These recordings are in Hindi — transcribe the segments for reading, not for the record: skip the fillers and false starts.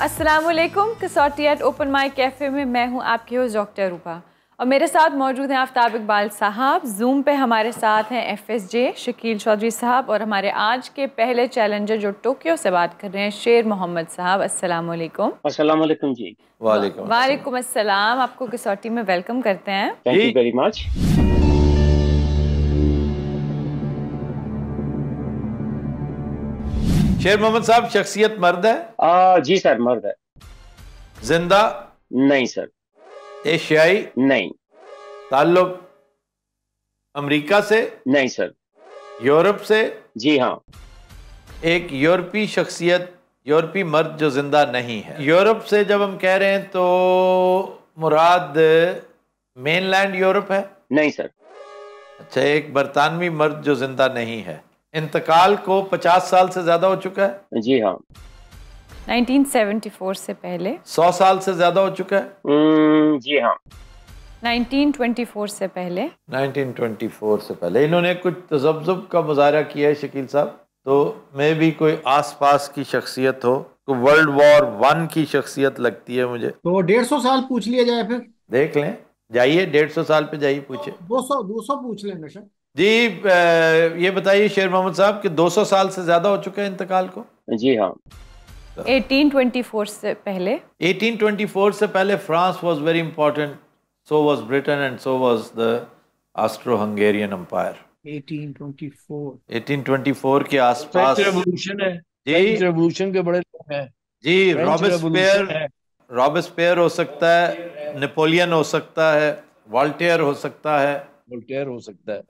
अस्सलामुअलैकुम। कसौटी एट ओपन माइक कैफ़े में मैं हूं आपकी होस्ट डॉक्टर रूपा और मेरे साथ मौजूद हैं आफ्ताब इकबाल साहब। जूम पे हमारे साथ हैं FSJ शकील चौधरी साहब और हमारे आज के पहले चैलेंजर जो टोक्यो से बात कर रहे हैं शेर मोहम्मद साहब। अस्सलामुअलैकुम। अस्सलामुअलैकुम जी। वालेकुम अस्सलाम। आपको कसौटी में वेलकम करते हैं। Thank you very much. शेर मोहम्मद साहब, शख्सियत मर्द है? जी सर, मर्द है। जिंदा? नहीं सर। एशियाई? नहीं। ताल्लुक अमेरिका से? नहीं सर। यूरोप से? जी हाँ। एक यूरोपी शख्सियत, यूरोपी मर्द जो जिंदा नहीं है। यूरोप से जब हम कह रहे हैं तो मुराद मेनलैंड यूरोप है? नहीं सर। अच्छा, एक बरतानवी मर्द जो जिंदा नहीं है। इंतकाल को 50 साल से ज्यादा हो चुका है? जी हाँ। 1974 से पहले? 100 साल से ज्यादा हो चुका है? जी हाँ। 1924 से पहले? 1924 से पहले। इन्होंने कुछ तजब्जुब का मुजाहरा किया है शकील साहब, तो मैं भी कोई आसपास की शख्सियत हो, तो वर्ल्ड वॉर 1 की शख्सियत लगती है मुझे। तो 150 साल पूछ लिया जाए फिर? देख लें, जाइए 150 साल पे जाइए, पूछे। 200 पूछ लेंगे सर जी। ये बताइए शेर मोहम्मद साहब कि 200 साल से ज्यादा हो चुका है इंतकाल को? जी हाँ। 1824 से पहले? 1824 से पहले France was very important, so was Britain and so was the Austro Hungarian empire. 1824 के आसपास रेवोल्यूशन है जी। रेवोल्यूशन के बड़े लोग हैं जी, रॉबेस्पियर हो सकता है, नेपोलियन हो सकता है, वॉल्टेयर हो सकता है, वोल्टेयर हो सकता है,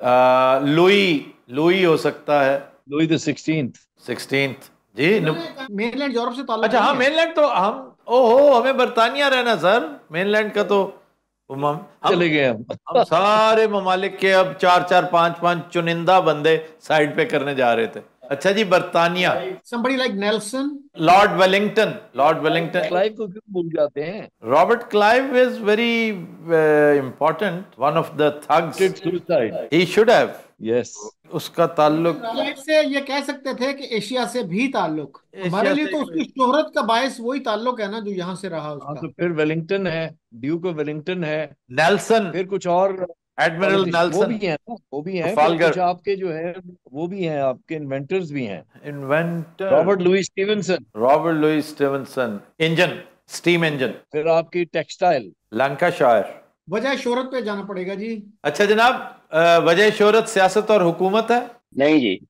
लुई हो सकता है, Louis the 16th ji. Mainland Europe से ताल्लुक अच्छा हाँ, मेनलैंड तो हम, ओहो, हमें बरतानिया रहना सर। मेनलैंड का तो हम चले गए हम सारे ममालिक के अब 4-4 5-5 चुनिंदा बंदे साइड पे करने जा रहे थे। अच्छा जी, बरतानिया। somebody like Nelson, Lord Wellington. Clive को क्यों भूल जाते हैं? Robert Clive is very important, one of the thugs. He should have. Yes. उसका ताल्लुक से ये कह सकते थे कि एशिया से भी ताल्लुक, हमारे लिए तो उसकी शोहरत का बायस वही ताल्लुक है ना जो यहाँ से रहा उसका। तो फिर वेलिंगटन है, ड्यूक ऑफ वेलिंगटन है, नेल्सन, फिर कुछ और एडमिरल नेल्सन, वो भी है ना, वो भी है। कुछ आपके जो है वो भी हैं, आपके इन्वेंटर्स भी हैं। Inventor Robert Louis Stevenson, engine, steam engine. फिर आपकी टेक्सटाइल, लंकाशायर। वजह शोहरत पे जाना पड़ेगा जी। अच्छा जनाब, वजह शोहरत सियासत और हुकूमत है? नहीं जी।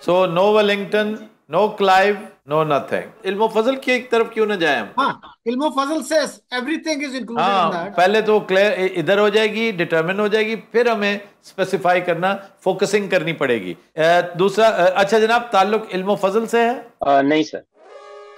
So no Wellington, no Clive, no nothing. इल्मो फजल की एक तरफ क्यों ना जाए हम? हाँ, इल्मो फजल से everything is included in that. पहले तो क्लियर इधर हो जाएगी, डिटरमिन हो जाएगी, फिर हमें स्पेसिफाई करना, फोकसिंग करनी पड़ेगी। दूसरा, अच्छा जनाब, ताल्लुक इल्मो फजल से है? नहीं सर।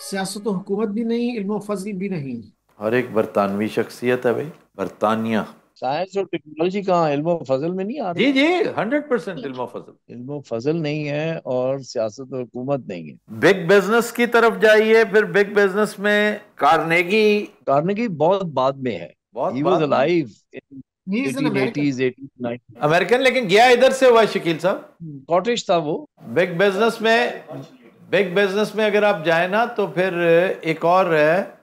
सियासत और हुकूमत भी नहीं, इल्मो फजल भी नहीं। और एक बरतानवी शख्सियत है भाई, बरतानिया। साइंस और टेक्नोलॉजी कहाँ इल्मो फजल में नहीं आ रही? जी 100% इल्मो फजल नहीं है और सियासत और हुकूमत नहीं है। बिग बिजनेस की तरफ जाइए, फिर बिग बिजनेस में कार्नेगी बहुत बाद में है। He was alive in 1880s, 1890s। American, लेकिन गया इधर से हुआ शकील साहब, स्कॉटिश था वो। बिग बिजनेस में अगर आप जाए ना तो फिर एक और है,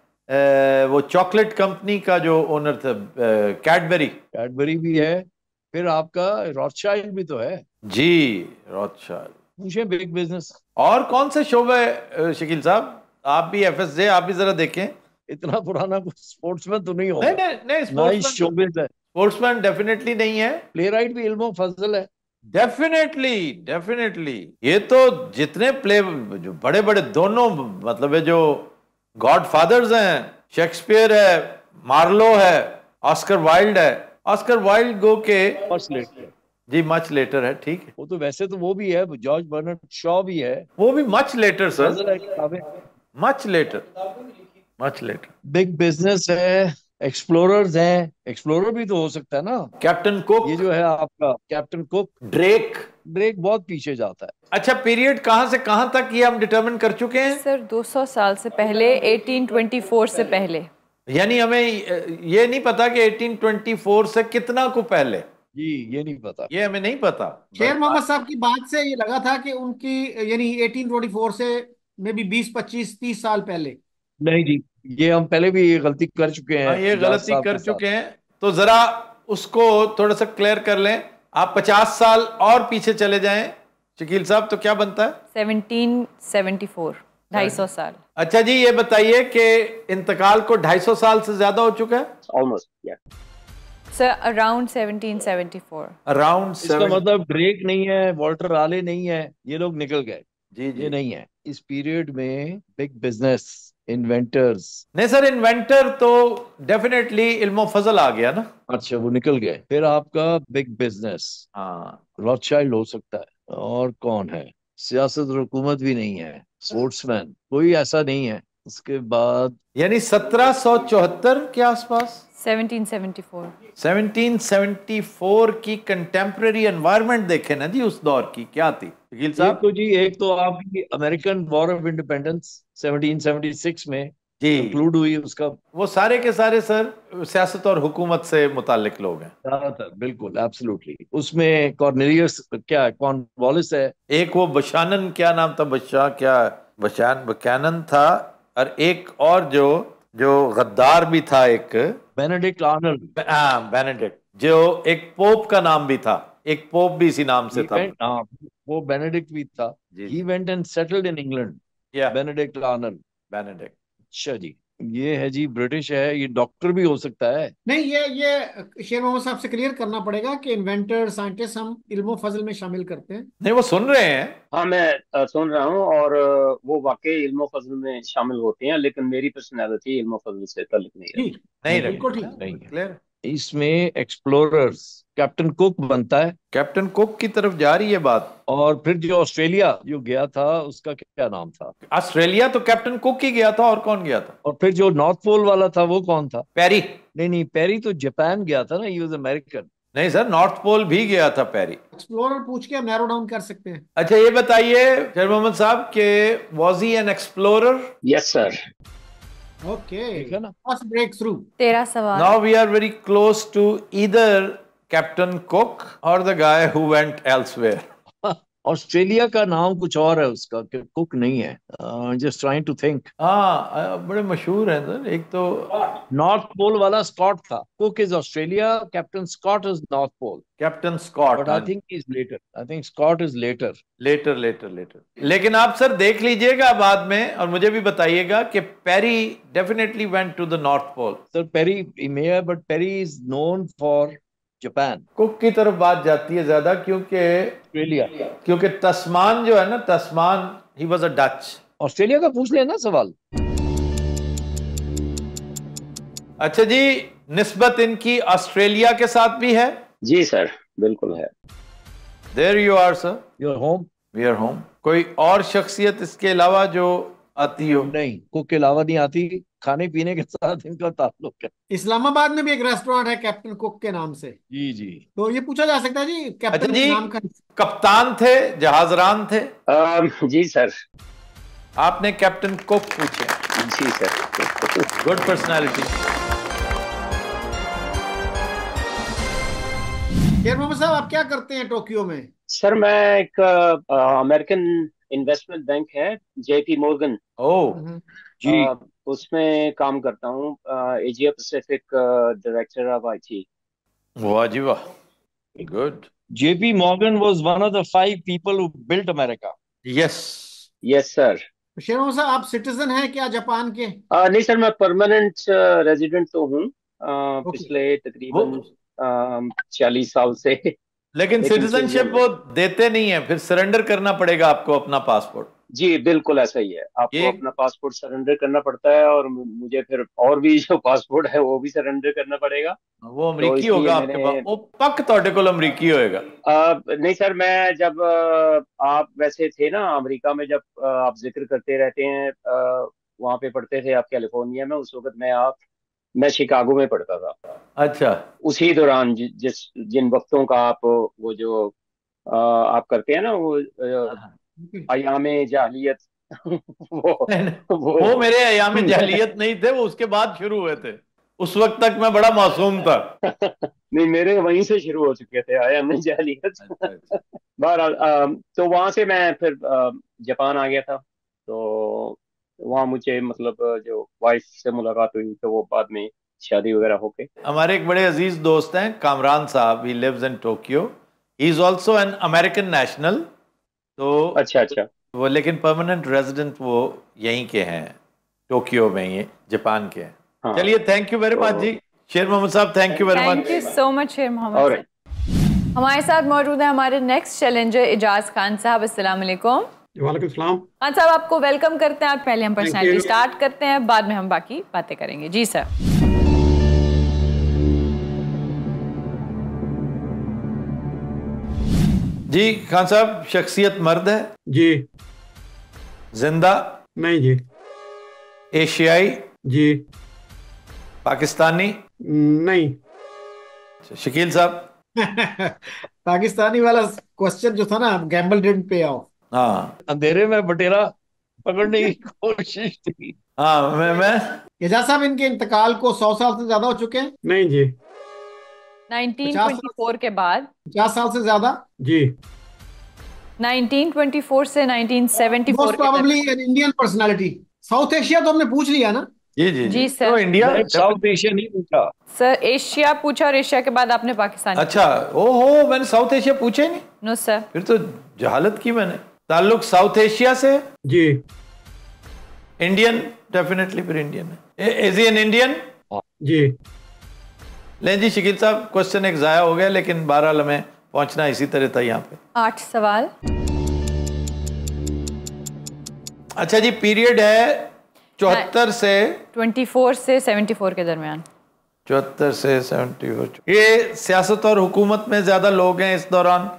वो चॉकलेट कंपनी का जो ओनर था, कैडबरी भी है। फिर आपका रॉथशाइल्ड भी तो है जी, रॉथशाइल्ड। पूछे बिग बिजनेस और कौन से शोबे शकील साहब? आप भी FSJ, आप भी जरा देखें। इतना पुराना कुछ स्पोर्ट्समैन तो नहीं होगा। नहीं, स्पोर्ट्समैन डेफिनेटली नहीं है। प्ले राइट भी इल्मो फजल है। डेफिनेटली ये तो जितने प्ले जो बड़े बड़े दोनों, मतलब है जो गॉडफादर्स हैं, शेक्सपियर है, मार्लो है, ऑस्कर वाइल्ड है। ऑस्कर वाइल्ड गो के जी मच लेटर है, ठीक है। वो तो वैसे तो वो भी है, जॉर्ज बर्नार्ड शॉ भी है, वो भी much later sir, much later. Big business है, एक्सप्लोरर्स हैं, एक्सप्लोरर भी तो हो सकता है ना। कैप्टन कुक, ये जो है आपका कैप्टन कुक। ड्रेक बहुत पीछे जाता है। अच्छा, पीरियड कहां से कहां तक ये हम डिटरमिन कर चुके हैं सर? 200 साल से पहले, 1824 से पहले। यानी हमें ये नहीं पता कि 1824 से कितना को पहले। जी ये नहीं पता, ये हमें नहीं पता। शेर मोहम्मद साहब की बात से ये लगा था कि उनकी यानी 1824 से मे बी 20 25 30 साल पहले। नहीं जी, ये हम पहले भी ये गलती कर चुके हैं ये एजाज गलती साहब कर के साथ। चुके हैं, तो जरा उसको थोड़ा सा क्लियर कर लें। आप 50 साल और पीछे चले जाएं शकील साहब, तो क्या बनता है? 1774, 250 साल। अच्छा जी, ये बताइए कि इंतकाल को 250 साल से ज्यादा हो चुका है? ऑलमोस्ट, या सर अराउंड 1774। अराउंड इसका मतलब ड्रेक नहीं है, वॉल्टर राले नहीं है, ये लोग निकल गए। जी जी ये नहीं है। इस पीरियड में बिग बिजनेस, इन्वेंटर्स। नहीं सर, इन्वेंटर तो डेफिनेटली इल्मो फजल आ गया ना। अच्छा, वो निकल गए। फिर आपका बिग बिजनेस हाँ, रॉथशाइल्ड हो सकता है। और कौन है? सियासत और हुकूमत भी नहीं है। स्पोर्ट्समैन कोई ऐसा नहीं है। उसके बाद यानी 1774 के आसपास, 1774। 1774 की कंटेम्प्रेरी एनवायरनमेंट देखे ना जी, उस दौर की क्या थी शकील साहब? एक तो आपकी अमेरिकन वॉर ऑफ इंडिपेंडेंस 1776 में जी, कंक्लूड हुई। उसका वो सारे के सारे सर सियासत और हुकूमत से मुतालिक लोग हैं। ज्यादातर, बिल्कुल, एब्सोल्युटली। उसमें कॉर्नेलियस, क्या कॉर्नवालिस है। एक वो बशानन, क्या नाम था, बशा क्या, बशान बकैनन था, और एक और जो जो गद्दार भी था, एक बेनेडिक्ट आर्नल्ड। बेनेडिक्ट, जो एक पोप का नाम भी था, एक पोप भी इसी नाम से था। हाँ, वो बेनेडिक्ट भी था। जी ही जी, went and settled in England. या बेनेडिक्ट आर्नल्ड। बेनेडिक्ट। अच्छा जी, ये है जी, ब्रिटिश है। ये डॉक्टर भी हो सकता है। नहीं, ये शेर मोहम्मद साहब से क्लियर करना पड़ेगा कि इन्वेंटर, साइंटिस्ट हम इल्मो फजल में शामिल करते हैं। नहीं, वो सुन रहे हैं। हाँ, मैं सुन रहा हूँ, और वो वाकई इल्मो फजल में शामिल होते हैं, लेकिन मेरी पर्सनैलिटी इल्मो फजल से ताल्लुक नहीं जी, रखती। नहीं बिल्कुल रखते ठीक। ना, नहीं है। क्लियर। इसमें एक्सप्लोरर्स, कैप्टन कुक बनता है। कैप्टन कुक की तरफ जा रही है बात। और फिर जो ऑस्ट्रेलिया जो गया था, उसका क्या नाम था? ऑस्ट्रेलिया तो कैप्टन कुक ही गया था, और कौन गया था? और फिर जो नॉर्थ पोल वाला था, वो कौन था? पेरी। नहीं नहीं, पेरी तो जापान गया था ना, ही वाज अमेरिकन। नहीं सर, नॉर्थ पोल भी गया था पेरी। एक्सप्लोरर पूछ के हम नैरो डाउन कर सकते हैं। अच्छा, ये बताइए शेर मोहम्मद साहब के was he an explorer? Yes sir. Okay, ठीक है ना? First break through. 13 सवाल। Now we are very close to either captain Cook और the guy who went elsewhere. Australia का नाम कुछ और है उसका, कि कुक नहीं है। Just trying to think. हाँ, बड़े मशहूर हैं सर। एक तो नॉर्थ पोल वाला स्कॉट था। Cook is Australia, captain Scott is north pole. Captain Scott. But I think is later. I think Scott is later. Later later later. लेकिन आप सर देख लीजिएगा बाद में, और मुझे भी बताइएगा कि Peary definitely went to the north pole. Sir Peary में है, but Peary is known for Japan. Cook की तरफ बात जाती है ज्यादा, ऑस्ट्रेलिया। क्योंकि तस्मान जो है ना, Tasman, he was a Dutch. Australia का पूछ लेना सवाल। अच्छा जी, निस्बत इनकी ऑस्ट्रेलिया के साथ भी है? जी सर, बिल्कुल है। There you are sir, your home. We are home. कोई और शख्सियत इसके अलावा जो आती हो? नहीं, कुक के अलावा नहीं आती। खाने पीने के साथ इनका ताल्लुक है। इस्लामाबाद में भी एक रेस्टोरेंट है कैप्टन कुक के नाम से। जी जी। तो ये पूछा जा सकता है जी, अच्छा कैप्टन जी, नाम का। कप्तान थे, जहाजरान थे? जी सर। आपने कैप्टन कुक पूछे। जी सर। Good personality. शेर मोहम्मद साहब, आप क्या करते हैं टोक्यो में? सर, मैं एक अमेरिकन इन्वेस्टमेंट बैंक है, जेपी मोर्गन, ओ जी। उसमें काम करता हूँ, Asia Pacific director of IT. वाह जी वाह, good. JP Morgan was one of the 5 people who built America. Yes. Yes sir. शेर मोहम्मद साहब, आप सिटीजन हैं क्या जापान के? नहीं सर, मैं परमानेंट रेजिडेंट तो हूँ, ओके। पिछले वो तकरीबन 40 साल से। लेकिन लेकिन सिटीजनशिप वो देते नहीं है, फिर सरेंडर करना पड़ेगा आपको अपना पासपोर्ट। जी बिल्कुल ऐसा ही है, आपको ये अपना पासपोर्ट सरेंडर करना पड़ता है, और मुझे फिर और भी जो पासपोर्ट है वो भी सरेंडर करना पड़ेगा। वो तो अमरीकी इसलिए होगा आपके पास, मैंने वो पक तोड़े को अमरीकी होएगा। नहीं सर, मैं जब आप वैसे थे ना अमेरिका में, जब आप जिक्र करते रहते हैं, वहाँ पे पढ़ते थे आप कैलिफोर्निया में, उस वक्त मैं शिकागो में पढ़ता था। अच्छा। उसी दौरान जिन वक्तों का आप वो जो आप करते हैं ना, वो अयामे जाहिलियत वो वो मेरे अयाम जाहिलियत नहीं थे, वो उसके बाद शुरू हुए थे। उस वक्त तक मैं बड़ा मासूम था। नहीं, मेरे वहीं से शुरू हो चुके थे अयामे जाहिलियत। अच्छा अच्छा। बहरहाल, तो वहां से मैं फिर जापान आ गया था। तो वहाँ मुझे मतलब जो वाइफ से मुलाकात हुई तो वो बाद में शादी वगैरह हो गई। हमारे एक बड़े अजीज दोस्त हैं कामरान साहब, he lives in Tokyo, he is also an American national. तो अच्छा अच्छा। वो लेकिन परमानेंट रेजिडेंट वो यहीं के हैं, टोक्यो में, ये जापान के हैं। हाँ चलिए, थैंक यू वेरी मच तो जी शेर मोहम्मद साहब, thank you very thank much. You so much शेर मोहम्मद और साहब। हमारे साथ मौजूद है हमारे नेक्स्ट चैलेंजर इजाज खान साहब। अस्सलाम वालेकुम। वालेकुम सलाम। खान साहब, आपको वेलकम करते हैं। आप पहले हम Thank पर्सनालिटी you. स्टार्ट करते हैं, बाद में हम बाकी बातें करेंगे। जी सर। जी खान साहब, शख्सियत मर्द है? जी। जिंदा? नहीं जी। एशियाई? जी। पाकिस्तानी? नहीं। शकील साहब? पाकिस्तानी वाला क्वेश्चन जो था ना, गैम्बल डिडंट पे ऑफ। हाँ अंधेरे में बटेरा पकड़ने की कोशिश थी। हाँ, मैं एजाज साहब, इनके इंतकाल को 100 साल से ज्यादा हो चुके हैं? नहीं जी। 1924 के बाद? 50 साल से ज्यादा? जी। 1924 से 1974 मोस्ट के प्रोबेबली दरमियान? An Indian personality. South Asia तो हमने पूछ लिया ना। जी जी जी सर। तो इंडिया। मैं साउथ एशिया नहीं पूछा। सर एशिया पूछा और एशिया के बाद आपने पाकिस्तान। अच्छा, ओहो, मैंने साउथ एशिया पूछा ही नहीं। No sir. फिर तो जहालत की मैंने। ताल्लुक साउथ एशिया से? जी। इंडियन, डेफिनेटली फिर इंडियन है। Is he an Indian? जी। लें जी शकील साहब, क्वेश्चन एक जाया हो गया, लेकिन बहरहाल हमें पहुंचना इसी तरह था यहाँ पे। 8 सवाल। अच्छा जी, पीरियड है 74 से 24 से 74 के दरमियान। 74 से 74। ये सियासत और हुकूमत में ज्यादा लोग हैं इस दौरान,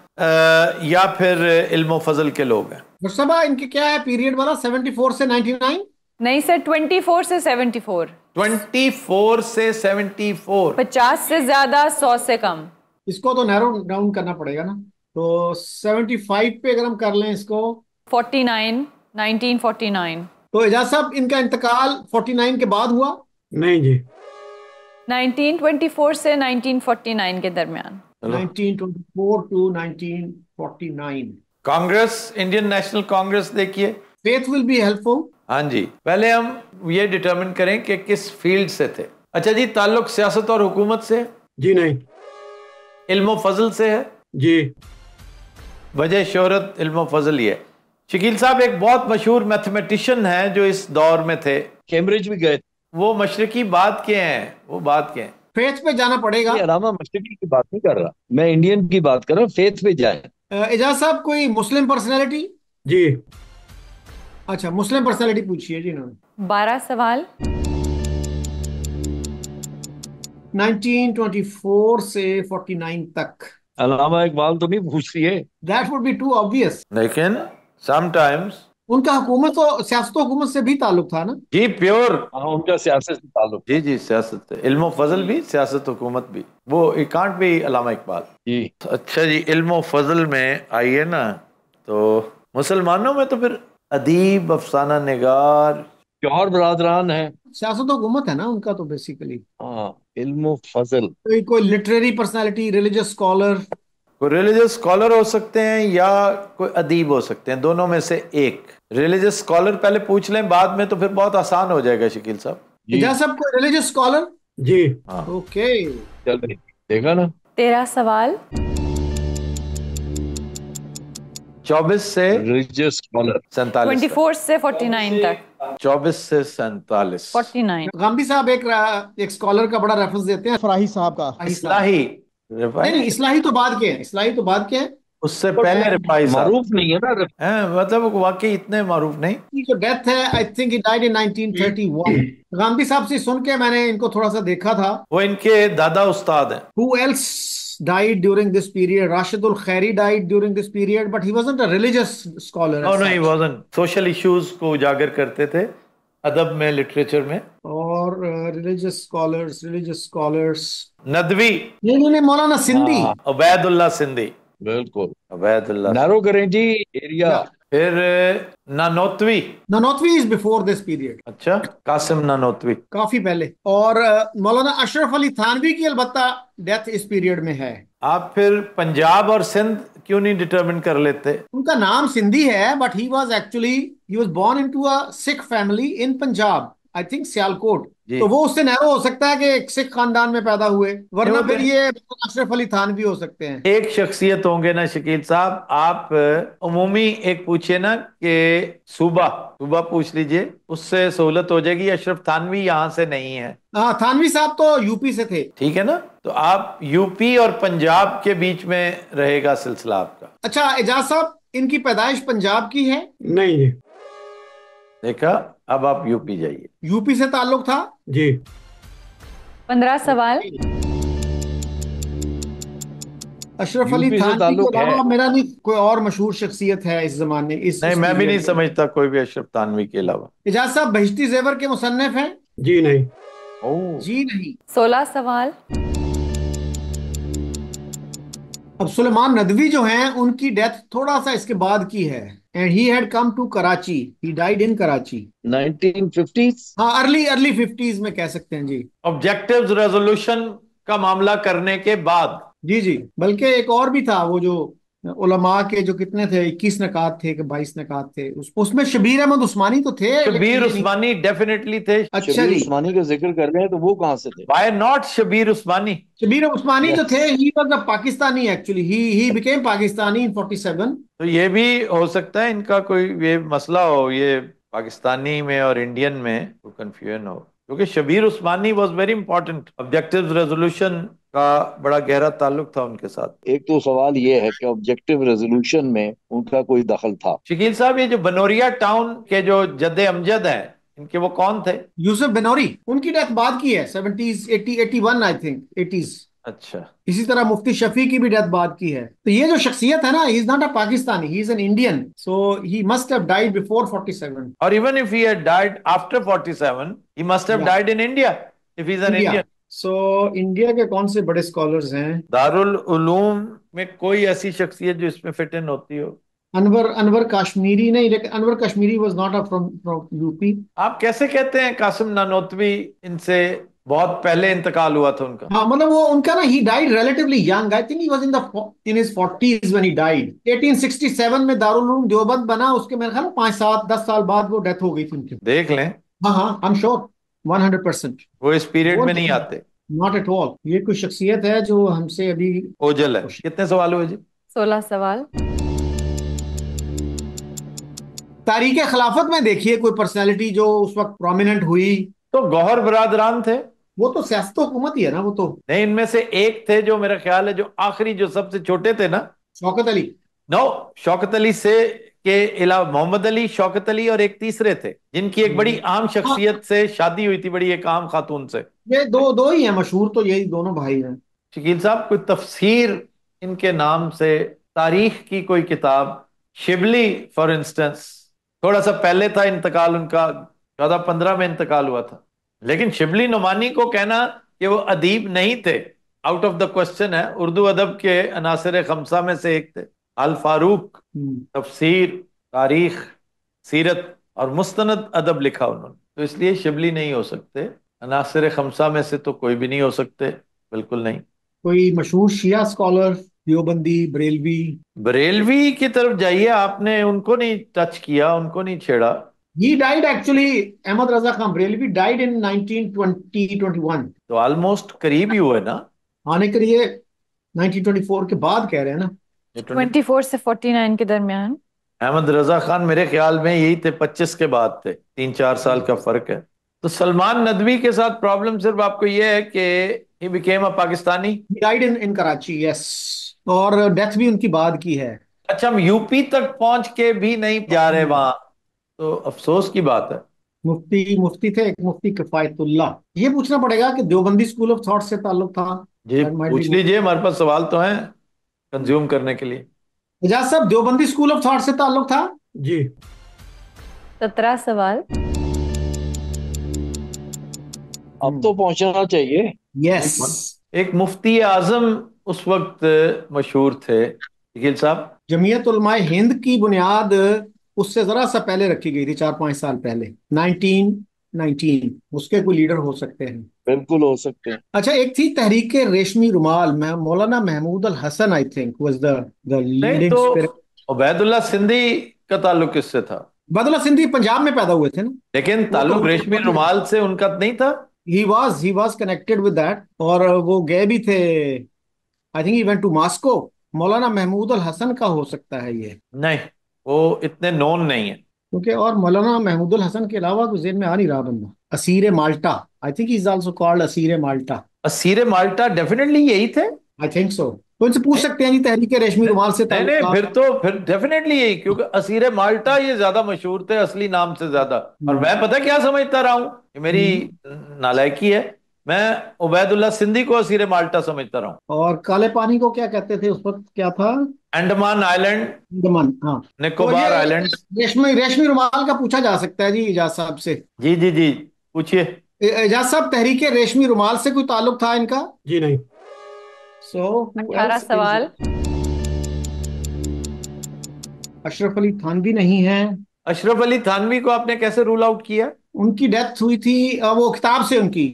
या फिर इल्म फजल के लोग हैं? मुस्तफा, इनके क्या है पीरियड वाला, 74 से 99? नहीं सर, 24 से 74। 24 से 74। 50 से ज्यादा, 100 से कम। इसको तो नैरो डाउन करना पड़ेगा ना, तो 75 पे अगर हम कर लें इसको। 49, 1949। तो एजाज साहब, इनका इंतकाल 49 के बाद हुआ? नहीं जी। 1924 से 1949 के दरमियान। 1924 टू 1949। कांग्रेस, इंडियन नेशनल कांग्रेस देखिए। Faith will be helpful. हाँ जी, पहले हम ये डिटरमिन करें कि किस फील्ड से थे। अच्छा जी, ताल्लुक सियासत और हुकूमत से? जी नहीं। इल्म फजल से है? जी। वजह शोहरत इल्म फजल ही है। शकील साहब, एक बहुत मशहूर मैथमेटिशियन है जो इस दौर में थे, कैम्ब्रिज भी गए। वो मशरकी बाद के हैं, वो बाद के हैं। फेथ पे जाना पड़ेगा। ये अलामा मशरकी की बात नहीं कर रहा, मैं इंडियन की बात कर रहा हूँ। फेथ पे जाए। एजाज साहब, कोई मुस्लिम पर्सनैलिटी? जी। अच्छा, मुस्लिम पर्सनैलिटी पूछिए जी ना। 12 सवाल। 1924 से 49 तक। अलामा इकबाल तो नहीं पूछ रही है। That would be too obvious. लेकिन समटाइम्स उनका हुकूमत तो सियासत हुकूमत से भी ताल्लुक था ना। जी, प्योर। हाँ, उनका सियासत से ताल्लुक। जी जी, सियासत है, इल्म फजल भी, सियासत हुकूमत भी, वो it can't be Allama Iqbal ji. अच्छा जी, इल्म फजल में आइए ना, तो मुसलमानों में तो फिर अदीब, अफसाना निगार, जौहर बरादरान है। सियासत हुकूमत है ना उनका तो बेसिकली। हाँ, इल्म फजल। कोई लिटरेरी पर्सनालिटी, रिलीजियस स्कॉलर? कोई रिलीजियस स्कॉलर हो सकते हैं या कोई अदीब हो सकते हैं, दोनों में से एक। रिलीजियस स्कॉलर पहले पूछ लें, बाद में तो फिर बहुत आसान हो जाएगा शकील साहब। एजाज साहब, कोई रिलीजियस स्कॉलर? जी। हाँ। ओके। चल रही, देखा ना। 13 सवाल। 24 से रिलीजियस स्कॉलर। 47 तक। 24 से 49 तक। 24 से 47। 49। गांधी साहब एक स्कॉलर का बड़ा रेफरेंस देते हैं, फराही साहब का। इस्लाही नहीं, इस्लाही तो बाद के हैं, इस्लाही तो बाद के हैं। उससे पहले रिफाई साहब मारूफ नहीं है ना। हैं, मतलब वाकई इतने मारूफ नहीं। इनकी जो डेथ है, आई थिंक ही डाइड इन 1931। गांधी साहब से सुन के मैंने इनको थोड़ा सा देखा था। वो इनके दादा उस्ताद हैं। Who else died during this period? Rashidul Khairi died during this period, but he wasn't a religious scholar as और नहीं, such. वाजन सोशल इश्यूज को उजागर करते थे अदब में, लिटरेचर में। और religious scholars. नदवी, नहीं, मौलाना सिंधी। उबैदुल्ला सिंधी। बिल्कुल। उबैदुल्ला। नैरो करें जी एरिया। Yeah. फिर Nanotvi. Nanotwi is before this period. अच्छा, कासिम नानोतवी। काफी पहले। और मौलाना अशरफ अली थानवी की अलबत्ता डेथ इस पीरियड में है। आप फिर पंजाब और सिंध क्यों नहीं डिटरमिन कर लेते? उनका नाम सिंधी है, but he was born into a Sikh family in Punjab, I think Sialkot. जी। तो वो उससे नैरो हो सकता है कि एक सिख खानदान में पैदा हुए, वरना क्यों फिर थे? ये अशरफ अली थान भी हो सकते हैं। एक शख्सियत होंगे ना शकील साहब। आप उमूमी एक पूछिए ना कि सूबा सूबा पूछ लीजिए, उससे सहूलत हो जाएगी। अशरफ थानवी यहाँ से नहीं है। हाँ, थानवी साहब तो यूपी से थे। ठीक है ना, तो आप यूपी और पंजाब के बीच में रहेगा सिलसिला आपका। अच्छा एजाज साहब, इनकी पैदाइश पंजाब की है? नहीं जी। देखा, अब आप यूपी जाइए। यूपी से ताल्लुक था जी। 15 सवाल। अशरफ अली यूपी से थानवी के ताल्लुक है। अलावा मेरा नहीं कोई और मशहूर शख्सियत है इस जमाने, नहीं, इस मैं भी पीरियड नहीं में। समझता कोई भी अशरफ थानवी के अलावा। एजाज साहब बहिश्ती जेवर के मुसन्निफ हैं? जी नहीं। ओह, जी नहीं। 16 सवाल। अब सुलेमान नदवी जो हैं, उनकी डेथ थोड़ा सा इसके बाद की है, and he had come to Karachi, he died in Karachi. 1950s। हाँ, अर्ली अर्ली 50s में कह सकते हैं जी। ऑब्जेक्टिव्स रेजोल्यूशन का मामला करने के बाद। जी जी, बल्कि एक और भी था, वो जो उलमा के जो कितने थे, 21 नकात थे कि 22 नकात थे, उसमें शबीर अहमद उस्मानी तो थे, लेकिन शबीर ये नहीं। उस्मानी डेफिनेटली थे। अच्छा शबीर जी। उस्मानी का जिक्र कर रहे हैं तो वो कहाँ से थे? Why not Shabbir Usmani? शबीर उस्मानी जो Yes. थे, he was a Pakistani actually, he became Pakistani in 47। तो ये भी हो सकता है इनका कोई ये मसला हो, ये पाकिस्तानी में और इंडियन में कोई कंफ्यूजन हो, क्योंकि Shabbir Usmani was very important. Objective resolution का बड़ा गहरा ताल्लुक था उनके साथ। एक तो सवाल ये है कि ऑब्जेक्टिव रेजोल्यूशन में उनका कोई दखल था? शकील साहब, ये जो बनोरिया टाउन के जो जद्दे अमजद हैं, इनके वो कौन थे? यूसुफ बेनौरी, उनकी डेथ बाद की है, 70s, 80, 81 आई थिंक, 80s। अच्छा। इसी तरह मुफ्ती शफी की भी डेथ बाद की है। तो ये जो शख्सियत है ना, he is not a Pakistani, he is an Indian, so he must have died before 47। और even if he had died after 47, he must have Yeah. Died in India if he is an Indian. So India के कौन से बड़े स्कॉलर्स हैं? दारुल उलूम में कोई ऐसी शख्सियत जो इसमें फिट इन होती हो? अनवर अनवर कश्मीरी नहीं, लेकिन Anwar Kashmiri was not a from UP. आप कैसे कहते हैं कासिम नानोतवी इनसे बहुत पहले इंतकाल हुआ था उनका? हाँ, मतलब वो उनका ना, he died relatively young, I think he was in his 40s when he died. 1867 में दारुल उलूम देवबंद बना, उसके मेरे ख्याल 5, 7, 10 साल बाद वो डेथ हो गई थी उनकी। देख लें, हाँ हाँ, आई एम श्योर 100%। वो इस पीरियड में नहीं आते। नॉट एट ऑल, ये कोई शख्सियत है जो हमसे अभी। ओझल है। कितने सवाल हुए जी? 16 सवाल। तारीख खिलाफत में देखिए कोई पर्सनालिटी जो उस वक्त प्रोमिनेंट हुई। तो गौहर बरादरान थे। वो तो सियासत हुकूमत ही है ना, वो तो। नहीं, इनमें से एक थे जो मेरा ख्याल है जो आखिरी, जो सबसे छोटे थे ना। शौकत अली। नो, शौकत अली से के अलावा मोहम्मद अली, शौकत अली और एक तीसरे थे जिनकी एक बड़ी आम शख्सियत से शादी हुई थी, बड़ी एक आम खातून से। ये दो दो ही हैं मशहूर, तो यही दोनों भाई हैं। शकील साहब, कोई तफसीर इनके नाम से, तारीख की कोई किताब, शिबली फॉर इंस्टेंस, थोड़ा सा पहले था इंतकाल उनका, 1415 में इंतकाल हुआ था। लेकिन शिबली नुमानी को कहना कि वो अदीब नहीं थे, आउट ऑफ द क्वेश्चन है। उर्दू अदब के अनासर खमसा में से एक थे। अल फारूक, तफसीर, तारीख, सीरत और मुस्तनद अदब लिखा उन्होंने, तो इसलिए शिबली नहीं हो सकते। अनासर खमसा में से तो कोई भी नहीं हो सकते, बिल्कुल नहीं। कोई मशहूर शिया स्कॉलर, देवबंदी, बरेलवी? बरेलवी की तरफ जाइए, आपने उनको नहीं टच किया, उनको नहीं छेड़ा। He died actually, Ahmad Raza Khan Barelvi died in 1921। तो ऑलमोस्ट करीब ही हुए ना। आने के लिए 1924 के बाद कह रहे हैं ना। ये 24 से 49 के दरमियान। अहमद रजा खान मेरे ख्याल में यही थे, 25 के बाद थे, 3-4 साल का फर्क है। तो सलमान नदवी के साथ प्रॉब्लम सिर्फ आपको यह है कि he became a Pakistani. Died in Karachi, yes, और डेथ भी उनकी बाद की है। अच्छा, हम यूपी तक पहुंच के भी नहीं जा रहे वहां, तो अफसोस की बात है। मुफ्ती मुफ्ती थे एक, मुफ्ती किफायतुल्लाह। ये पूछना पड़ेगा कि देवबंदी स्कूल ऑफ थॉट से ताल्लुक था। जी, That might पूछ be- लीजिए, हमारे पास सवाल तो हैं कंज्यूम करने के लिए। एजाज साहब, देवबंदी स्कूल ऑफ थॉट से ताल्लुक था? जी। 17 सवाल। अब तो पहुंचना चाहिए। यस। एक मुफ्ती आजम उस वक्त मशहूर थे शकील साहब। जमीयत उलमाए हिंद की बुनियाद उससे जरा सा पहले रखी गई थी, 4-5 साल पहले, 19 19 उसके कोई लीडर हो सकते हैं। बिल्कुल हो सकते हैं। अच्छा, एक थी तहरीक रेशमी रुमाल में Maulana Mahmud al Hasan, I think was the नहीं लीडिंग तो स्पिरिट। उबैदुल्ला सिंधी का ताल्लुक किससे था? बदला सिंधी पंजाब में पैदा हुए थे ना। लेकिन वो तो ताल्लुक रेशमी रुमाल से उनका नहीं था? He was connected with that, और वो गए भी थे। I think he went to Moscow. Maulana Mahmud al Hasan का हो सकता है ये। नहीं, वो इतने नोन नहीं है। क्योंकि और मौलाना महमूद अल हसन के अलावा कुछ जेहन में आ नहीं रहा बंदा। Asir Malta, I think he is also called Asir Malta. असीरे माल्टा डेफिनेटली यही थे। I think so. तो इनसे पूछ सकते हैं जी, तहरीक रेशमी रुमाल से नहीं नहीं, ताल्लुकात। फिर डेफिनेटली यही, क्योंकि असीरे माल्टा ये ज्यादा मशहूर थे असली नाम से ज्यादा। और हम्म, मैं पता क्या समझता रहा हूँ, ये मेरी हम्म। नालायकी है, मैं उबैदुल्ला सिंधी को असीरे माल्टा समझता रहा हूँ। और काले पानी को क्या कहते थे उस वक्त, क्या था? अंडमान आइलैंड, अंडमान, हाँ। तो ये निकोबार आइलैंड्स। रेशमी रेशमी रुमाल का पूछा जा सकता है जी इजाज साहब से। जी जी जी, पूछिए। एजाज साहब, तहरीक रेशमी रुमाल से कोई ताल्लुक था इनका? जी नहीं। So who 18 else is? सवाल। अशरफ अली थानवी नहीं है। अशरफ अली थानवी को आपने कैसे रूल आउट किया? उनकी डेथ हुई थी वो किताब से उनकी।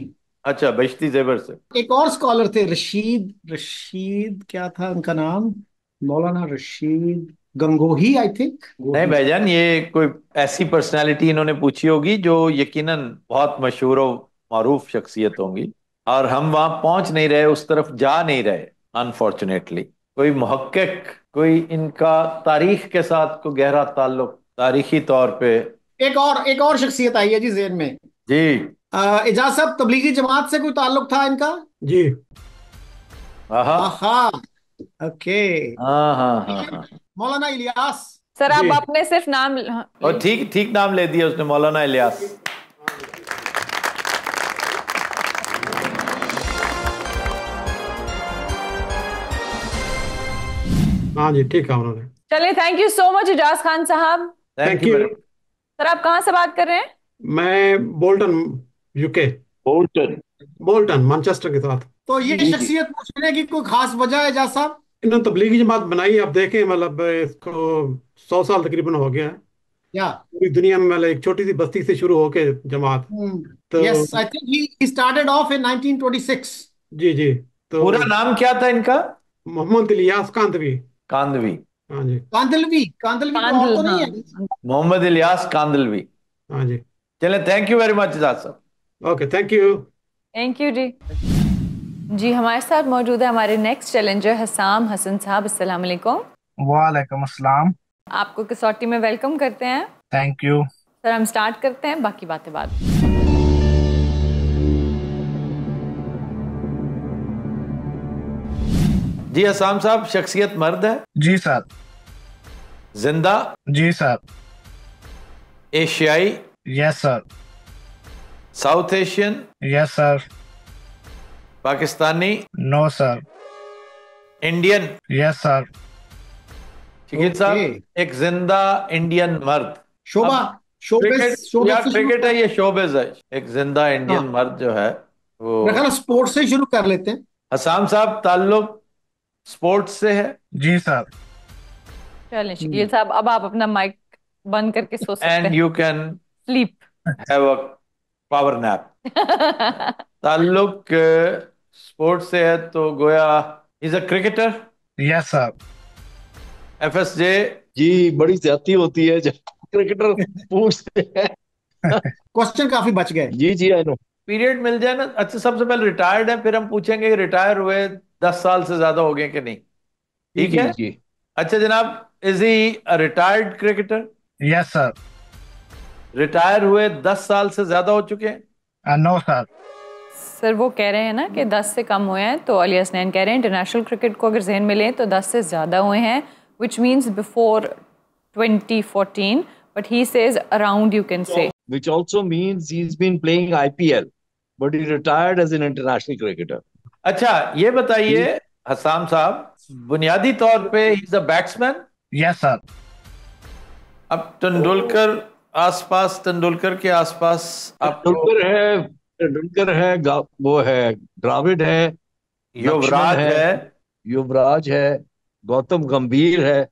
अच्छा, बश्ती जेबर से। एक और स्कॉलर थे, रशीद रशीद क्या था उनका नाम? मौलाना रशीद गंगोही, आई थिंक। नहीं भाईजान, ये कोई ऐसी पर्सनालिटी इन्होंने पूछी होगी जो यकीनन बहुत मशहूर और मारूफ शख्सियत होंगी, और हम वहां पहुंच नहीं रहे, उस तरफ जा नहीं रहे अनफॉर्चुनेटली। कोई मुहक्किक, कोई इनका तारीख के साथ को गहरा ताल्लुक तारीखी तौर पे। एक और शख्सियत आई है जी जेहन में। जी। एजाज साहब, तबलीगी जमात से कोई ताल्लुक था इनका? जी। हाँ आहा। ओके। हाँ हाँ हाँ हाँ। मौलाना इलियास। सर जी। अब आपने सिर्फ नाम और ठीक ठीक नाम ले दिया उसने, मौलाना इलियास। हाँ जी, ठीक है उन्होंने। चलिए, thank you so much Ijaz Khan साहब। Thank thank you. You. Sir आप कहाँ से बात कर रहे हैं? मैं Bolton, UK. Bolton. Bolton Manchester के साथ। तो ये जी जी। शख्सियत पूछने की कोई खास वजह है एजाज साहब? इन्होंने तबलीगी जमात बनाई, आप देखें, मतलब इसको 100 साल तकरीबन हो गया है। या। पूरी दुनिया में मतलब एक छोटी सी बस्ती से शुरू होके जमात। तो yes, I think he started off in 1926। जी जी। तो पूरा नाम क्या था इनका? मोहम्मद इलियास कांदवी। कांदवी। हाँ जी। कांदलवी, कांदलवी को और कांदल, तो नहीं हाँ। है? मोहम्मद इलियास कांदलवी। हाँ जी। चले, thank you very much Ijaz साहब। Okay, thank you. Thank you जी। जी, हमारे साथ मौजूद है हमारे नेक्स्ट चैलेंजर हसाम हसन साहब। अस्सलाम वालेकुम। वालेकुम अस्सलाम। आपको कसौटी में वेलकम करते हैं। Thank you. सर हम स्टार्ट करते हैं, बाकी बातें बाद। जी हसाम साहब, शख्सियत मर्द है? जी सर। जिंदा? जी सर। एशियाई? Yes sir. South Asian? Yes sir. Pakistani? No sir. Indian? Yes sir. Shakeel साहब, एक जिंदा इंडियन मर्द। शोभा, अब शोबिस, क्रिकेट, या शोबिस से शुरू क्रिकेट है, कर। ये शोबिज है। एक जिंदा इंडियन हाँ, मर्द जो है वो। मेरा ख्याल स्पोर्ट्स से ही शुरू कर लेते हैं। हसाम साहब, ताल्लुक स्पोर्ट्स से है? जी सर। चलें शकील साहब, अब आप अपना माइक बंद करके सो सकते एंड हैं। You can sleep. Have a power nap. ताल्लुक स्पोर्ट्स से है तो गोया is a cricketer? Yes sir. FSJ? जी, बड़ी ज्यादती होती है जब क्रिकेटर पूछते हैं। क्वेश्चन काफी बच गए। जी जी, आई नो। पीरियड मिल जाए ना। अच्छा, सबसे पहले रिटायर्ड है, फिर हम पूछेंगे कि रिटायर हुए 10 साल से ज्यादा हो गए कि नहीं। ठीक जी है? जी। अच्छा जनाब, is he a retired cricketer? Yes sir. Retire हुए 10 साल से ज्यादा हो चुके हैं? No sir. सर वो कह रहे हैं ना कि 10 से कम हुए हैं, तो अली हसनैन कह रहे हैं इंटरनेशनल क्रिकेट को अगर जहन में लें तो 10 से ज़्यादा हुए हैं, which means before 2014, but he says around, you can say. Which also means he's been playing IPL, but he retired as an international cricketer. अच्छा ये बताइए हसाम साहब, बुनियादी तौर पे he is a batsman? Yes sir. अब तेंदुलकर आसपास, तेंदुलकर के आसपास आपको तेंदुलकर है, वो है, द्रविड़ है, युवराज लक्ष्मण है। युवराज है, गौतम गंभीर है।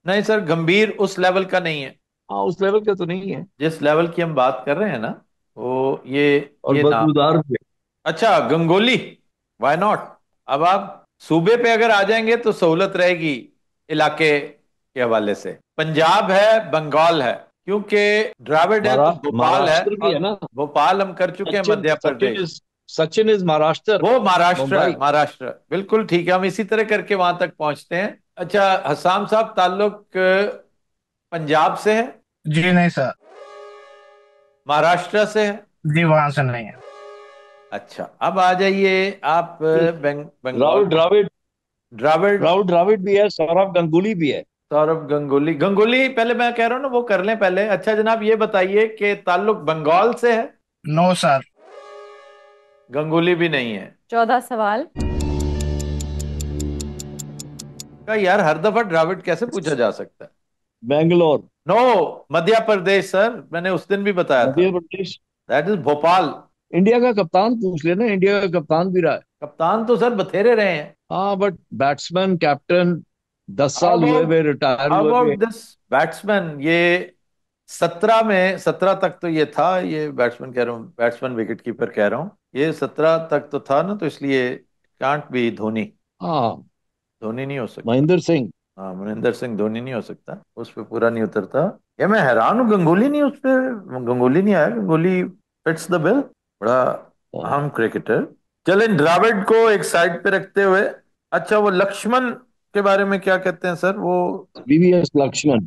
नहीं सर, गंभीर उस लेवल का नहीं है हाँ, उस लेवल का तो नहीं है। जिस लेवल की हम बात कर रहे हैं ना। वो और ये नाम। बदबूदार भी है। अच्छा, गंगोली, व्हाई नॉट। अब आप सूबे पे अगर आ जाएंगे तो सहूलत रहेगी इलाके के हवाले से। पंजाब है, बंगाल है, क्योंकि द्राविड है तो भोपाल है, महाराष्ट्र भी है और ना। भोपाल हम कर चुके हैं, सचिन मध्य सचिन प्रदेश। Is Sachin is Maharashtra. वो महाराष्ट्र है, मुंबई। महाराष्ट्र, बिल्कुल ठीक है, हम इसी तरह करके वहां तक पहुंचते हैं। अच्छा, हसाम साहब, ताल्लुक पंजाब से है, जी नहीं सर। महाराष्ट्र से है? जी वहां से नहीं है। अच्छा, अब आ जाइए आप बंगाल। राहुल द्राविड। द्राविड। राहुल द्राविड भी है, सौरव गंगुली भी है। सौरभ गंगुली, गंगुली पहले मैं कह रहा हूँ ना, वो कर लें पहले। अच्छा जनाब, ये बताइए कि ताल्लुक बंगाल से है? No sir. गंगुली भी नहीं है। 14 सवाल। का यार, हर दफा द्राविड कैसे पूछा जा सकता है? बेंगलोर। नो, मध्य प्रदेश सर, मैंने उस दिन भी बताया था। Madhya Pradesh. That is Bhopal. India का कप्तान पूछ लेना, इंडिया का कप्तान भी रहा है। कप्तान तो सर बथेरे रहे हैं। हाँ, बट बैट्समैन कैप्टन 10 साल हुए अबाउट हुए, रिटायर हुए अबाउट हुए। दिस बैट्समैन, ये 17 तक तो ये था, ये बैट्समैन कह रहा हूँ, बैट्समैन विकेट कीपर कह रहा हूँ, ये 17 तक तो था ना, तो इसलिए कांट भी धोनी। हाँ, धोनी नहीं हो सकता। महेंद्र सिंह। हाँ, मनिंदर सिंह धोनी नहीं हो सकता, उस पे पूरा नहीं उतरता। ये मैं हैरान हूँ, गंगुली नहीं उस पे, गंगुली नहीं आया। गंगुली फिट्स द बिल, बड़ा अहम क्रिकेटर। चलें, द्राविड को एक साइड पे रखते हुए, अच्छा वो लक्ष्मण के बारे में क्या कहते हैं सर? वो वीवीएस लक्ष्मण।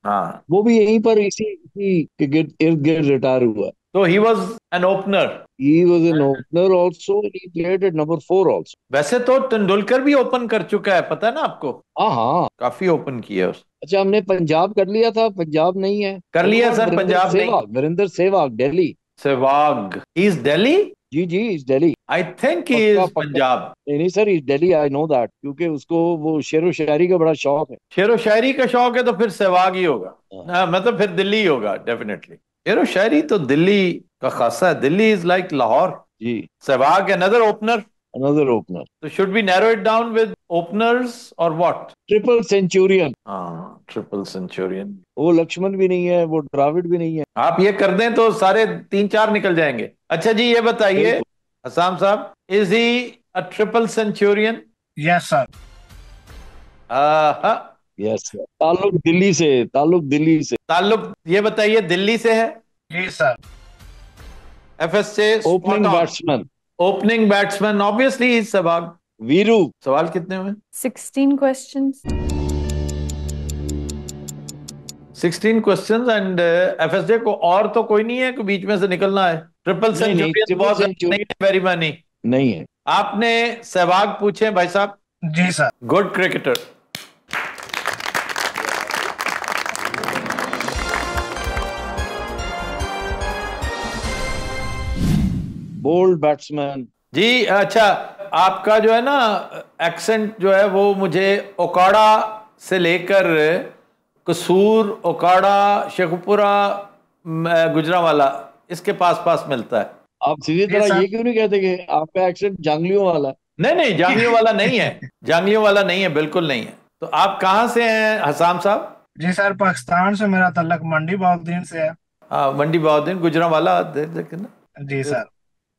हाँ, वो भी यहीं पर इसी इसी के इर्द गिर्द रिटायर हुआ। तो he was an opener. He was an opener also, and he played at number 4 also. वैसे तो तेंदुलकर भी ओपन कर चुका है, पता है ना आपको? हाँ हाँ। काफी ओपन किया है उसने। अच्छा, हमने पंजाब कर लिया था, पंजाब नहीं है। कर लिया सर, वीरेंद्र पंजाब नहीं। सहवाग, वीरेंद्र सहवाग, दिल्ली। सहवाग इज दिल्ली। जी जी, is Delhi. I think he पक्का इज पक्का। पंजाब। नहीं नहीं sir, is Delhi, I know that, क्योंकि उसको वो शेर व शायरी का बड़ा शौक है। शेर व शायरी का शौक है तो फिर सहवाग ही होगा। हाँ। हाँ, मतलब फिर दिल्ली ही होगा डेफिनेटली। शेर व शायरी तो दिल्ली का खासा है, दिल्ली इज लाइक लाहौर। जी। Sehwag another opener. Another opener. तो should be narrow it down with openers और व्हाट? Triple centurion. हाँ, ट्रिपल सेंचुरियन। वो लक्ष्मण भी नहीं है, वो द्राविड भी नहीं है। आप ये कर दें तो सारे 3-4 निकल जाएंगे। अच्छा जी, ये बताइए बिल्कुल। हसाम साहब, is he a triple Centurion? Yes sir. Yes sir. ताल्लुक दिल्ली से, ताल्लुक दिल्ली से। ताल्लुक ये बताइए दिल्ली से है? जी सर। एफएस से opening batsman. Opening batsman, obviously Sehwag. Veeru. सवाल कितने हुए? 16 क्वेश्चंस। 16 क्वेश्चंस एंड एफएसजे को और तो कोई नहीं है कि बीच में से निकलना है? ट्रिपल नहीं नहीं, सेंचुरियन ट्रिपल बहुत सेंचुरी नहीं है, वेरी मनी। नहीं है। आपने सहवाग पूछे भाई साहब? जी sir. Good cricketer. Bold batsman. जी अच्छा, आपका जो है ना एक्सेंट जो है वो मुझे ओकाड़ा से लेकर कसूर, ओकाड़ा, शेखुपुरा, गुजरांवाला, इसके पास पास मिलता है। आप सीधी जी तरह सर। ये क्यों नहीं कहते कि आपका एक्सेंट जांगलियों वाला है? नहीं नहीं, जांगलियों वाला नहीं है, जांगलियों वाला नहीं है, बिल्कुल नहीं है। तो आप कहाँ से हैं हसाम साहब? जी सर, पाकिस्तान से मेरा तल्लक मंडी बहाउद्दीन से है। हाँ, मंडी बहाउद्दीन, गुजरांवाला देख ना। जी सर।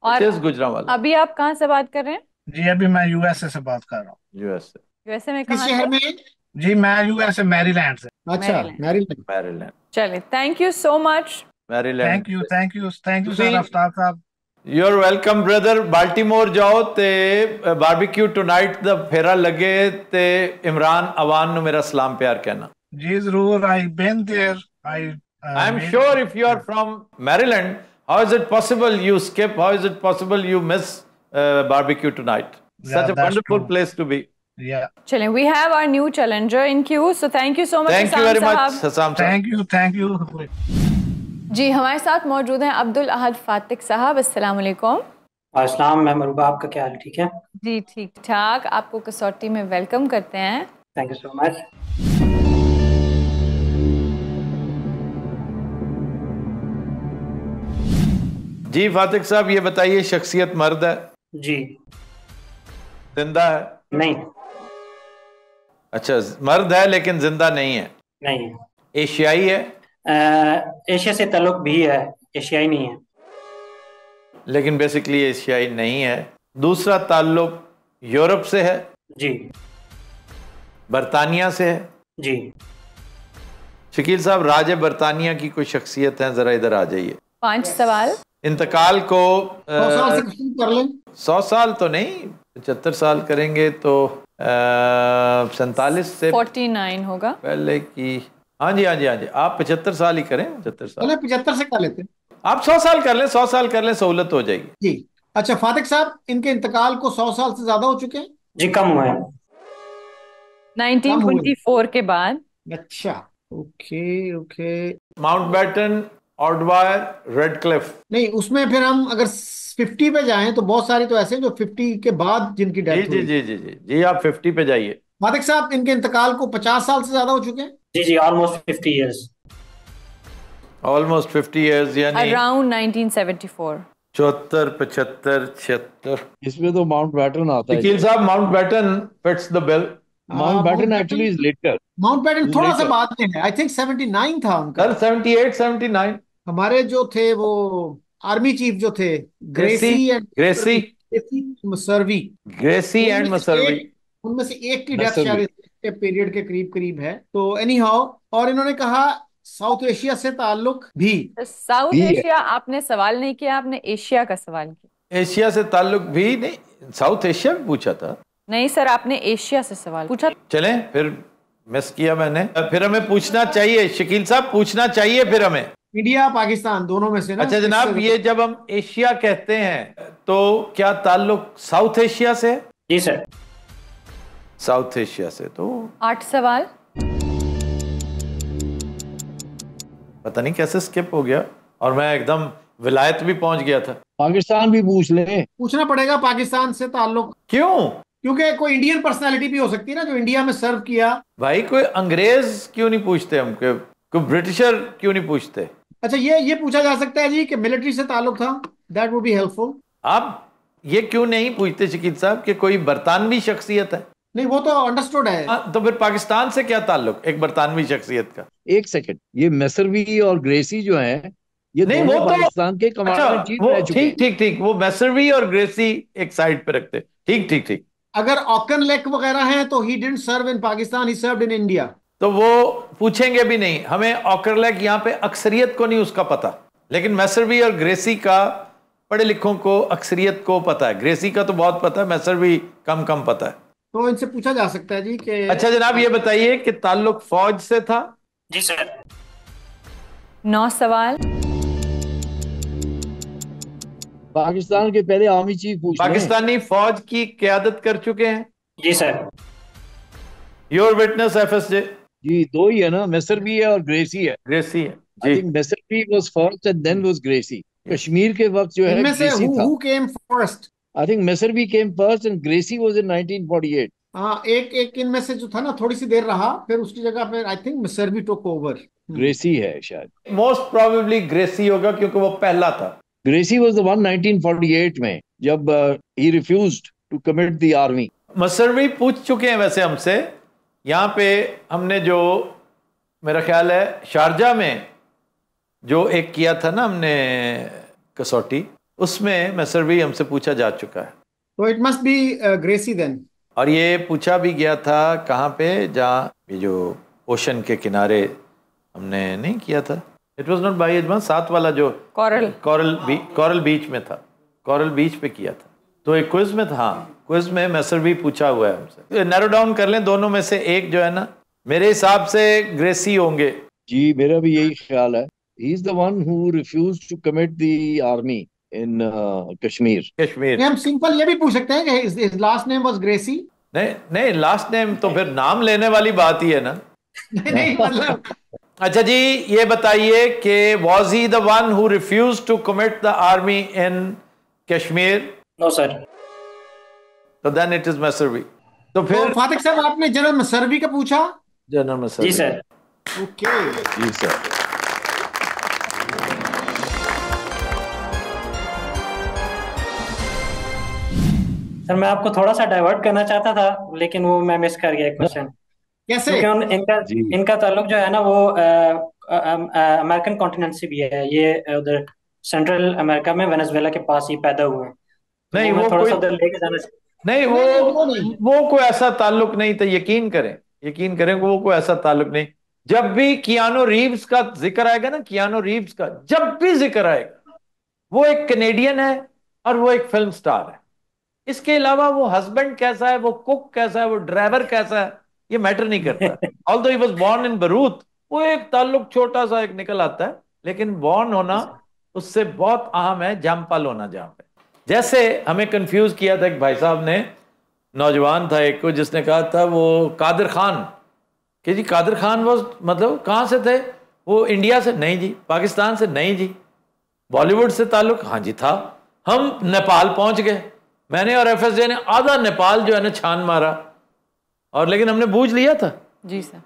और गुजरांवाला, अभी आप कहाँ से बात कर रहे हैं? जी अभी मैं यूएसए से बात कर रहा हूँ। यूएस से। यूएसए में किस कहाँ शहर से? में? जी मैं यूएसए मैरीलैंड से। अच्छा, मैरीलैंड। मैरीलैंड। मैरीलैंड। चलिए, thank you so much. Maryland. Thank you thank you thank you ਤੁਸੀਂ- सर आफ्ताब साहब। Your welcome brother. ਬਾਲਟੀਮੋਰ ਜਾਓ ਤੇ ਬਾਰਬੀਕਿਊ ਟੁਨਾਈਟ ਦਾ ਫੇਰਾ ਲੱਗੇ ਤੇ ਇਮਰਾਨ ਅਵਾਨ ਨੂੰ ਮੇਰਾ ਸਲਾਮ ਪਿਆਰ ਕਹਿਣਾ। जी जरूर। I been there. I I am sure if you are from Maryland, how is it possible you skip? How is it possible you miss barbecue tonight? Yeah, Such a that's wonderful true. place to be. या चलें, we have our new challenger in queue, so thank you so much Thank you Hassam very much, साहब। Hassam sahab. Thank you. जी, हमारे साथ मौजूद हैं अब्दुल अहद फातिक साहब। अस्सलाम वालेकुम। अस्सलाम मैम अरूबा, आपका क्या हाल? ठीक है, जी ठीक ठाक। आपको कसौटी में वेलकम करते हैं। Thank you so much. जी फातिक साहब, ये बताइए, शख्सियत मर्द है, जी जिंदा है? नहीं। अच्छा, मर्द है लेकिन जिंदा नहीं है। नहीं एशियाई है? एशिया से ताल्लुक भी है, एशियाई नहीं है। लेकिन बेसिकली एशियाई नहीं है। दूसरा ताल्लुक यूरोप से है, जी बरतानिया से है। जी। शकील साहब, राज बरतानिया की कोई शख्सियत है, जरा इधर आ जाइए। 5 सवाल। इंतकाल को 100 साल से क्वेश्चन कर लें। 100 साल तो नहीं, 75 साल करेंगे तो 47 से 49 होगा पहले की। हाँ जी हाँ जी हाँ जी, आप 75 साल ही करें, 75 साल। चले 75 से कर लेते हैं। आप 100 साल कर लें, 100 साल कर लें, सहूलत हो जाएगी। जी। अच्छा फातिक साहब, इनके इंतकाल को 100 साल से ज्यादा हो चुके हैं? जी कम हुआ है। 1924 के बाद। अच्छा, okay okay. Mountbatten, O'Dwyer, Radcliffe. नहीं, उसमें फिर हम अगर 50 पे जाएं तो बहुत सारे तो ऐसे हैं जो 50 के बाद जिनकी जी डेथ जी हुई। जी जी जी जी, आप 50 पे जाइए। फातिक साहब, इनके इंतकाल को 50 साल से ज्यादा हो चुके हैं? जी जी, ऑलमोस्ट 50 ईयर्स। ऑलमोस्ट 50 ईयर्स, यानी अराउंड 1974। 74, 75, 76। इसमें तो माउंट बैटन आता है। वकील साहब, Mountbatten fits the bill. Mountbatten actually is later. Mountbatten थोड़ा सा बाद में है, आई थिंक 79 था उनका। सर 78, 79। हमारे जो थे वो आर्मी चीफ जो थे, ग्रेसी एंड ग्रेसी मसर्वी। ग्रेसी एंड मसर्वी। उनमें से एक की डेथ मसर्वी। शायद इस पीरियड के करीब करीब है। तो एनी हाउ, और इन्होंने कहा साउथ एशिया से ताल्लुक भी। साउथ भी है। एशिया आपने सवाल नहीं किया, आपने एशिया का सवाल किया। एशिया से ताल्लुक भी नहीं, साउथ एशिया भी पूछा था। नहीं सर, आपने एशिया से सवाल पूछा। चलें, फिर मिस किया मैंने। फिर हमें पूछना चाहिए, शकील साहब पूछना चाहिए फिर हमें। इंडिया पाकिस्तान दोनों में से ना। अच्छा जनाब, ये जब हम एशिया कहते हैं तो क्या ताल्लुक साउथ एशिया से है? जी सर। साउथ एशिया से तो 8 सवाल। पता नहीं कैसे स्किप हो गया, और मैं एकदम विलायत भी पहुंच गया था। पाकिस्तान भी पूछ लें। पूछना पड़ेगा पाकिस्तान से ताल्लुक, क्यों क्योंकि कोई इंडियन पर्सनालिटी भी हो सकती है ना जो इंडिया में सर्व किया। भाई? कोई अंग्रेज क्यों नहीं पूछते हम, कोई ब्रिटिशर क्यों नहीं पूछते? अच्छा, ये पूछा जा सकता है जी कि मिलिट्री से ताल्लुक था, दैट वुड बी हेल्पफुल। आप ये क्यों नहीं पूछते शकील साहब कि कोई बरतानवी शख्सियत है? नहीं, वो तो अंडरस्टूड है। तो फिर पाकिस्तान से क्या ताल्लुक एक बरतानवी शख्सियत का? एक सेकंड, ये मैसरवी और ग्रेसी जो हैं, ये नहीं, दोनों वो तो पाकिस्तान के अच्छा, कमांडर इन चीफ वो रह चुके ठीक हैं। ठीक ठीक, वो मैसरवी और ग्रेसी एक साइड पे रखते। ठीक ठीक ठीक। अगर ऑकन लेक वगैरह हैं तो he didn't serve in Pakistan, he served in India. तो वो पूछेंगे भी नहीं हमें। ऑकरलैक यहाँ पे अक्सरियत को नहीं उसका पता, लेकिन मैसरवी और ग्रेसी का पढ़े लिखों को, अक्सरियत को पता है। ग्रेसी का तो बहुत पता है, मैसरवी कम कम पता है। तो इनसे पूछा जा सकता है जी कि। अच्छा जनाब, ये बताइए कि ताल्लुक फौज से था? जी सर। 9 सवाल। पाकिस्तान के पहले आर्मी चीफ पूछ लें। पाकिस्तानी फौज की क्यादत कर चुके हैं? जी सर। Your witness FSJ। जी, दो ही है ना, मैसरवी है और ग्रेसी है। ग्रेसी है आई जी। Think Messervy was first and then was Gracey. Kashmir के वक्त जो है इनमें से ग्रेसी था। Who came first? I think Messervy came first and Gracey was in 1948। हाँ, एक एक इनमें से जो था ना थोड़ी सी देर रहा, फिर उसकी जगह पे I think Messervy took over. Gracey है शायद। मोस्ट प्रोबेबली ग्रेसी होगा क्योंकि वो पहला था। ग्रेसी वाज द वन 1948 में, जब he refused to commit the army. Messervy पूछ चुके हैं वैसे हमसे। यहाँ पे हमने जो, मेरा ख्याल है शारजा में जो एक किया था ना हमने कसौटी, उसमें मसरवी हमसे पूछा जा चुका है। तो it must be Gracey then. और ये पूछा भी गया था कहाँ पे, जहाँ ये जो ओशन के किनारे हमने नहीं किया था। It was not by Ajman, 7 वाला जो कॉरल बीच में था। कॉरल बीच पे किया था। तो एक क्विज में था। हाँ, क्विज में मैसरवी पूछा हुआ है हमसे। नैरो डाउन कर लें, दोनों में से एक जो है ना, मेरे हिसाब से ग्रेसी होंगे। जी, मेरा भी यही ख्याल है। He is the one who refused to commit the army in Kashmir. हम सिंपल ये भी पूछ सकते हैं कि his last name was Gracey. नहीं नहीं, लास्ट नेम तो फिर नाम लेने वाली बात ही है ना। नहीं मतलब। अच्छा जी, ये बताइए कि was he the one who refused to commit the army in Kashmir? No sir. तो then it is Messervy। तो फिर तो फातिक साहब, आपने जनरल मसरवी का पूछा। General Messervy। जी सर। ओके। जी सर। सर मैं आपको थोड़ा सा डाइवर्ट करना चाहता था, लेकिन वो मैं मिस कर गया क्वेश्चन। कैसे? क्योंकि इनका ताल्लुक जो है ना वो अमेरिकन कॉन्टिनेंट से भी है। ये उधर सेंट्रल अमेरिका में वेनेजुएला के पास ही पैदा हुए हैं। नहीं मैं वो थोड़ा कोई सा उधर लेके जाना नहीं, वो नहीं। वो कोई ऐसा ताल्लुक नहीं था। यकीन करें, यकीन करें, वो कोई ऐसा ताल्लुक नहीं। जब भी कियानो रीव्स का जिक्र आएगा ना, कियानो रीव्स का जब भी जिक्र आएगा, वो एक कनेडियन है और वो एक फिल्म स्टार है। इसके अलावा वो हस्बैंड कैसा है, वो कुक कैसा है, वो ड्राइवर कैसा है, ये मैटर नहीं करता। Although he was born in Beirut, वो एक ताल्लुक छोटा सा एक निकल आता है, लेकिन बॉर्न होना उससे बहुत अहम है जमपल होना। जहां पे जैसे हमें कंफ्यूज किया था, एक भाई साहब ने, नौजवान था एक को, जिसने कहा था वो कादिर खान, कि जी कादिर खान वो मतलब कहाँ से थे, वो इंडिया से नहीं जी, पाकिस्तान से नहीं जी, बॉलीवुड से ताल्लुक, हाँ जी था। हम नेपाल पहुंच गए, मैंने और FSJ ने आधा नेपाल जो है ना छान मारा, और लेकिन हमने बूझ लिया था जी सर,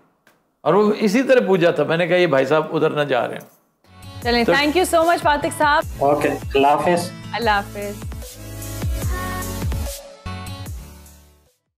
और वो इसी तरह पूछा था। मैंने कहा ये भाई साहब उधर ना जा रहे हैं। चलें, थैंक यू सो मच फातिक साहब। ओके, अल्लाह हाफिज। अल्लाह हाफिज।